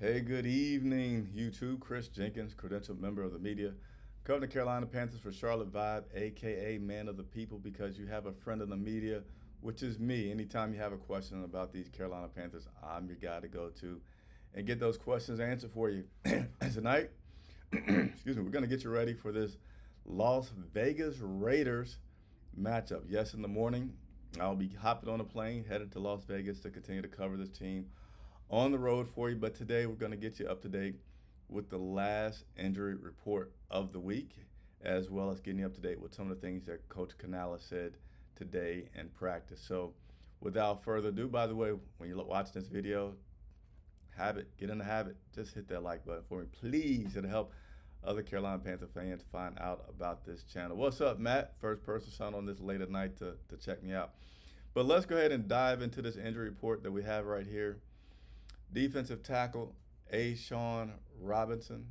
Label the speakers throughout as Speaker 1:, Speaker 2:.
Speaker 1: Hey, good evening, YouTube. Chris Jenkins, credentialed member of the media, covering the Carolina Panthers for Charlotte Vibe, aka Man of the People, because you have a friend in the media, which is me. Anytime you have a question about these Carolina Panthers, I'm your guy to go to and get those questions answered for you. Tonight, excuse me, we're going to get you ready for this Las Vegas Raiders matchup. Yes, in the morning, I'll be hopping on a plane headed to Las Vegas to continue to cover this team on the road for you. But today we're going to get you up to date with the last injury report of the week, as well as getting you up to date with some of the things that Coach Canales said today in practice. So, without further ado, by the way, when you're watching this video, get in the habit, just hit that like button for me, please. It'll help other Carolina Panther fans find out about this channel. What's up, Matt? First person signed on this late at night to check me out. But let's go ahead and dive into this injury report that we have right here. Defensive tackle A'Shawn Robinson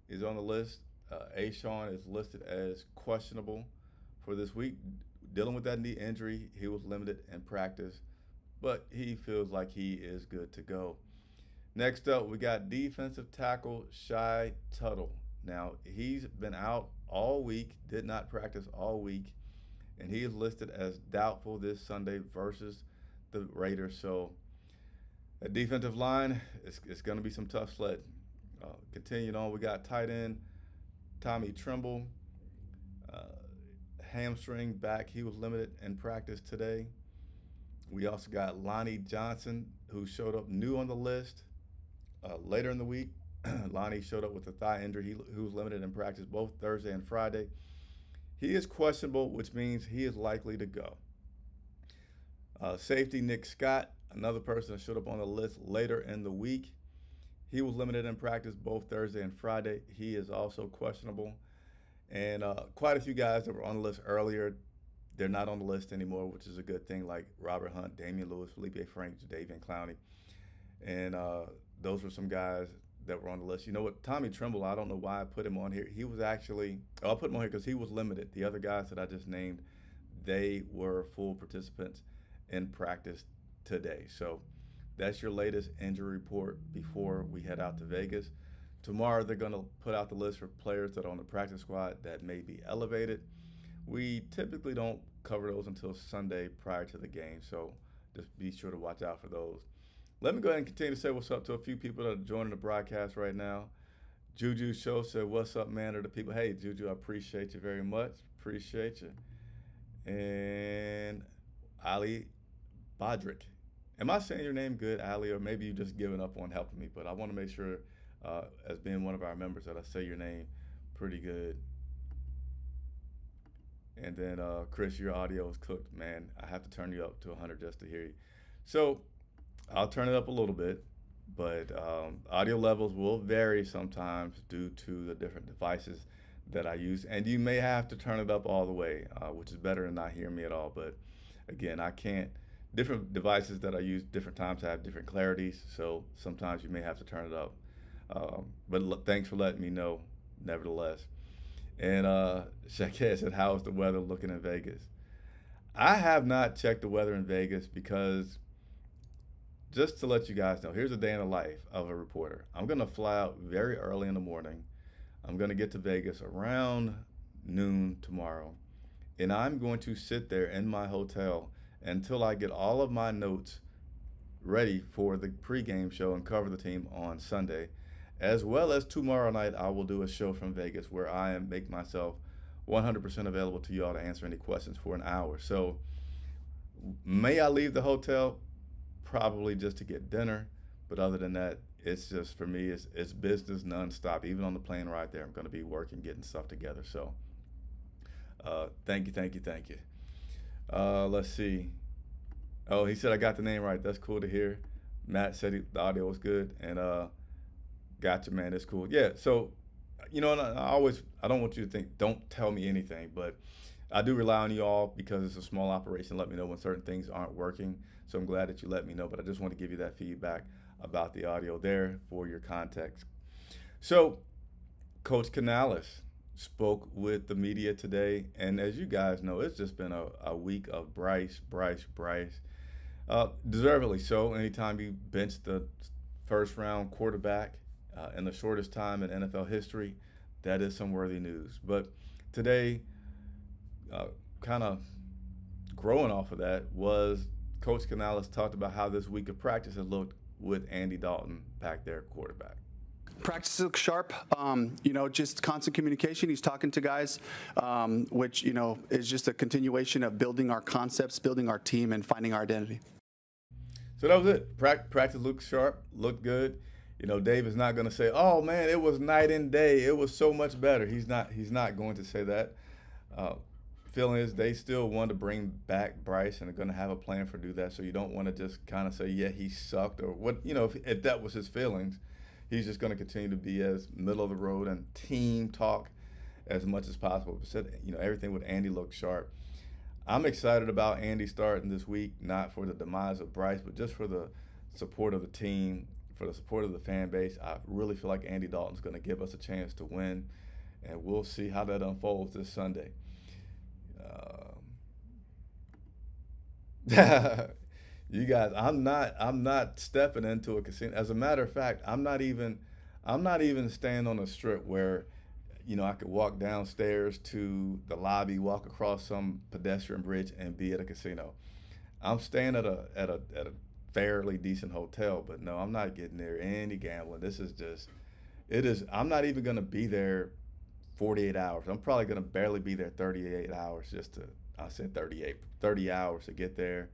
Speaker 1: is on the list. A'Shawn is listed as questionable for this week. Dealing with that knee injury, he was limited in practice, but he feels like he is good to go. Next up, we got defensive tackle Shy Tuttle. Now, he's been out all week, did not practice all week, and he is listed as doubtful this Sunday versus the Raiders. So, that defensive line, it's going to be some tough sledding. Continuing on, we got tight end Tommy Tremble, uh, hamstring back. He was limited in practice today. We also got Lonnie Johnson, who showed up new on the list later in the week. Lonnie showed up with a thigh injury. He was limited in practice both Thursday and Friday. He is questionable, which means he is likely to go. Safety Nick Scott, another person that showed up on the list later in the week. He was limited in practice both Thursday and Friday. He is also questionable. And quite a few guys that were on the list earlier, they're not on the list anymore, which is a good thing, like Robert Hunt, Damian Lewis, Felipe Franks, Davian Clowney. And those were some guys that were on the list. You know what? Tommy Tremble, I don't know why I put him on here. He was actually, I'll put him on here because he was limited. The other guys that I just named, they were full participants in practice today. So that's your latest injury report before we head out to Vegas. Tomorrow they're going to put out the list for players that are on the practice squad that may be elevated. We typically don't cover those until Sunday prior to the game, so just be sure to watch out for those. Let me go ahead and continue to say what's up to a few people that are joining the broadcast right now. Juju Show said, "What's up, man?" To the people. Hey, Juju, I appreciate you very much. Appreciate you. And Ali Bodrick. Am I saying your name good, Ali, or maybe you just giving up on helping me? But I want to make sure, as being one of our members, that I say your name pretty good. And then, Chris, your audio is cooked, man. I have to turn you up to 100 just to hear you. So I'll turn it up a little bit, but audio levels will vary sometimes due to the different devices that I use. And you may have to turn it up all the way, which is better than not hearing me at all. But again, I can't. Different devices that I use different times have different clarities, so sometimes you may have to turn it up. But thanks for letting me know, nevertheless. And Shakir said, "How is the weather looking in Vegas?" I have not checked the weather in Vegas because, just to let you guys know, here's a day in the life of a reporter. I'm going to fly out very early in the morning. I'm going to get to Vegas around noon tomorrow, and I'm going to sit there in my hotel until I get all of my notes ready for the pregame show and cover the team on Sunday. As well as tomorrow night, I will do a show from Vegas where make myself 100% available to y'all to answer any questions for an hour. So, may I leave the hotel? Probably just to get dinner. But other than that, it's just for me, it's business nonstop. Even on the plane ride there, I'm going to be working, getting stuff together. So, thank you, thank you, thank you. Let's see. Oh, he said I got the name right. That's cool to hear. Matt said the audio was good, and gotcha, man. It's cool. Yeah. So, and I don't want you to think, don't tell me anything, but I do rely on you all because it's a small operation. Let me know when certain things aren't working. So I'm glad that you let me know. But I just want to give you that feedback about the audio there for your context. So, Coach Canales spoke with the media today, and as you guys know, it's just been a week of Bryce. Deservedly so. Anytime you bench the first-round quarterback in the shortest time in NFL history. That is some worthy news. But today, kind of growing off of that, was Coach Canales talked about how this week of practice had looked with Andy Dalton back there, quarterback.
Speaker 2: Practice looks sharp, just constant communication. He's talking to guys, which, is just a continuation of building our concepts, building our team, and finding our identity.
Speaker 1: So that was it. Practice looked sharp, looked good. Dave is not going to say, "Oh man, it was night and day. It was so much better." He's not going to say that. Feeling is they still want to bring back Bryce and are going to have a plan for do that. So you don't want to just kind of say, "Yeah, he sucked," or what. If that was his feelings. He's just going to continue to be as middle of the road and team talk as much as possible. But everything with Andy looks sharp. I'm excited about Andy starting this week, not for the demise of Bryce, but just for the support of the team, for the support of the fan base. I really feel like Andy Dalton's going to give us a chance to win, and we'll see how that unfolds this Sunday. You guys, I'm not stepping into a casino. As a matter of fact, I'm not even staying on a strip where, I could walk downstairs to the lobby, walk across some pedestrian bridge, and be at a casino. I'm staying at a fairly decent hotel, but no, I'm not getting there any gambling. I'm not even gonna be there 48 hours. I'm probably gonna barely be there 38 hours I said 30 hours to get there.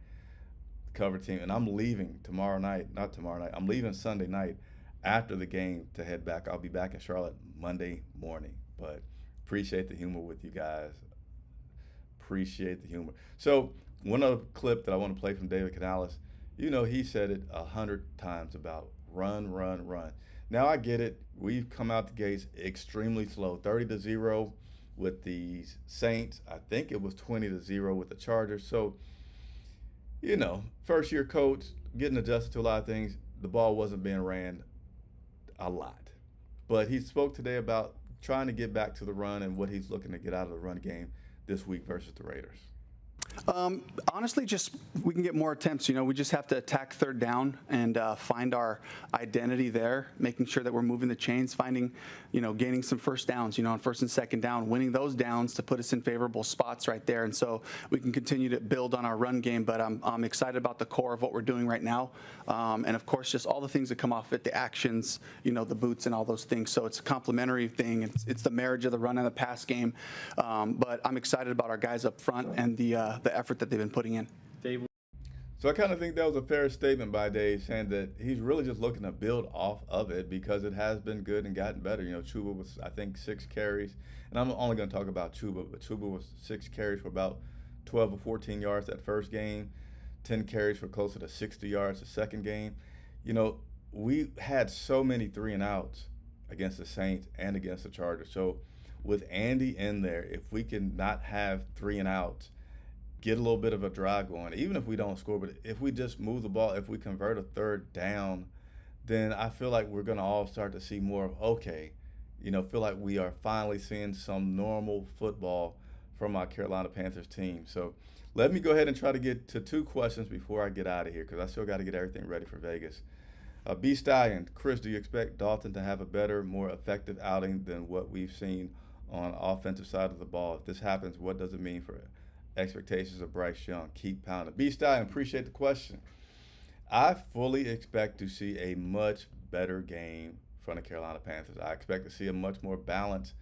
Speaker 1: Cover team, and I'm leaving I'm leaving Sunday night after the game to head back. I'll be back in Charlotte Monday morning, but appreciate the humor with you guys. Appreciate the humor. So one other clip that I want to play from David Canales, he said it 100 times about run, run, run. Now I get it. We've come out the gates extremely slow, 30-0 with the Saints. I think it was 20-0 with the Chargers. So first-year coach, getting adjusted to a lot of things. The ball wasn't being ran a lot. But he spoke today about trying to get back to the run and what he's looking to get out of the run game this week versus the Raiders.
Speaker 2: Honestly, we can get more attempts. We just have to attack third down and find our identity there, making sure that we're moving the chains, finding, gaining some first downs, on first and second down, winning those downs to put us in favorable spots right there. And so we can continue to build on our run game. But I'm excited about the core of what we're doing right now. And of course, just all the things that come off it, the actions, the boots and all those things. So it's a complementary thing. It's the marriage of the run and the pass game. But I'm excited about our guys up front and the effort that they've been putting in. Dave.
Speaker 1: So I kind of think that was a fair statement by Dave, saying that he's really just looking to build off of it because it has been good and gotten better. Chuba was, I think, 6 carries. And I'm only going to talk about Chuba, but Chuba was 6 carries for about 12 or 14 yards that first game, 10 carries for closer to 60 yards the second game. We had so many 3-and-outs against the Saints and against the Chargers. So with Andy in there, if we can not have 3-and-outs, get a little bit of a drive going, even if we don't score, but if we just move the ball, if we convert a third down, then I feel like we're going to all start to see more of, feel like we are finally seeing some normal football from our Carolina Panthers team. So let me go ahead and try to get to 2 questions before I get out of here because I still got to get everything ready for Vegas. B. Stallion, Chris, do you expect Dalton to have a better, more effective outing than what we've seen on the offensive side of the ball? If this happens, what does it mean for expectations of Bryce Young? Keep pounding. B. Stallion, appreciate the question. I fully expect to see a much better game from the Carolina Panthers. I expect to see a much more balanced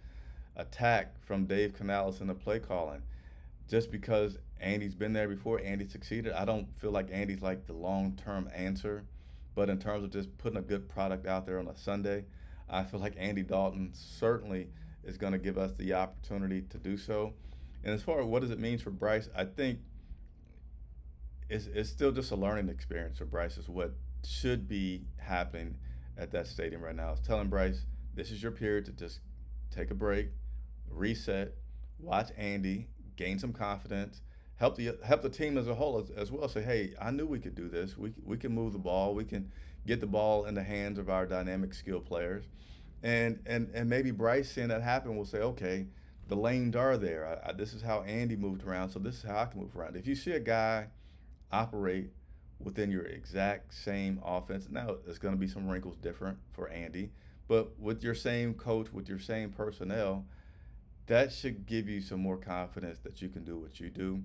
Speaker 1: attack from Dave Canales in the play calling. Just because Andy's been there before, Andy succeeded, I don't feel like Andy's like the long-term answer. But in terms of just putting a good product out there on a Sunday, I feel like Andy Dalton certainly is going to give us the opportunity to do so. And as far as what does it mean for Bryce, I think it's still just a learning experience for Bryce is what should be happening at that stadium right now. Is telling Bryce, this is your period to just take a break, reset, watch Andy, gain some confidence, help the team as a whole as well. Say, hey, I knew we could do this. We can move the ball. We can get the ball in the hands of our dynamic skill players. And maybe Bryce, seeing that happen, will say, okay, the lanes are there. This is how Andy moved around, so this is how I can move around. If you see a guy operate within your exact same offense. Now, there's going to be some wrinkles different for Andy, but with your same coach, with your same personnel, that should give you some more confidence that you can do what you do.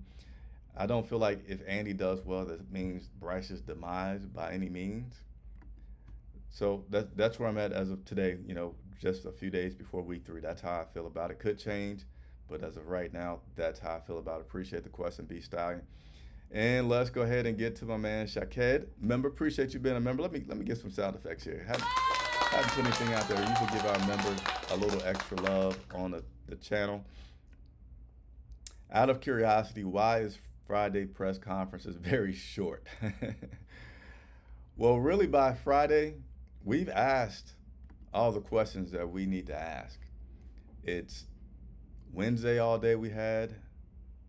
Speaker 1: I don't feel like if Andy does well, that means Bryce's demise by any means. So that's where I'm at as of today. Just a few days before week 3. That's how I feel about it. Could change, but as of right now, that's how I feel about it. Appreciate the question, B Stallion. And let's go ahead and get to my man Shaked. Member, appreciate you being a member. Let me get some sound effects here. Haven't put anything out there. You should give our members a little extra love on the channel. Out of curiosity, why is Friday press conferences very short? Well, really by Friday, we've asked all the questions that we need to ask. It's Wednesday all day we had,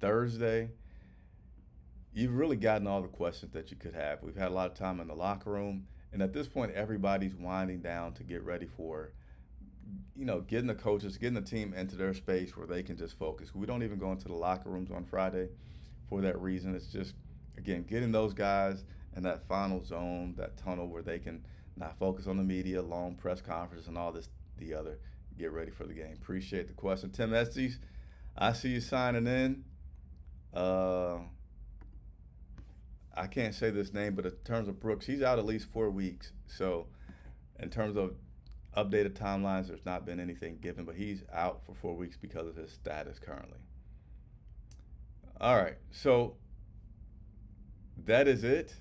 Speaker 1: Thursday. You've really gotten all the questions that you could have. We've had a lot of time in the locker room, and at this point, everybody's winding down to get ready for, getting the coaches, getting the team into their space where they can just focus. We don't even go into the locker rooms on Friday for that reason. It's just, again, getting those guys in that final zone, that tunnel where they can not focus on the media, long press conferences, and all this, the other. Get ready for the game. Appreciate the question. Tim Estes, I see you signing in. I can't say this name, but in terms of Brooks, he's out at least 4 weeks. So in terms of updated timelines, there's not been anything given, but he's out for 4 weeks because of his status currently. All right, so that is it.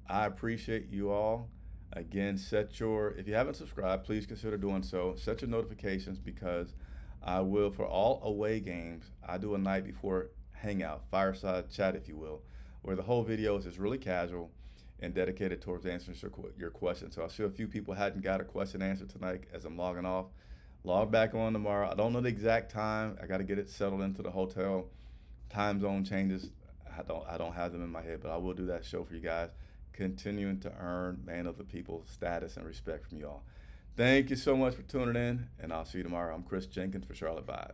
Speaker 1: I appreciate you all. Again, if you haven't subscribed, please consider doing so. Set your notifications because I will, for all away games, I do a night before hangout, fireside chat, if you will, where the whole video is just really casual and dedicated towards answering your questions. So I see a few people hadn't got a question answered tonight as I'm logging off. Log back on tomorrow. I don't know the exact time. I got to get it settled into the hotel. Time zone changes. I don't have them in my head, but I will do that show for you guys. Continuing to earn man of the people status and respect from you all. Thank you so much for tuning in, and I'll see you tomorrow. I'm Chris Jenkins for Charlotte Vibe.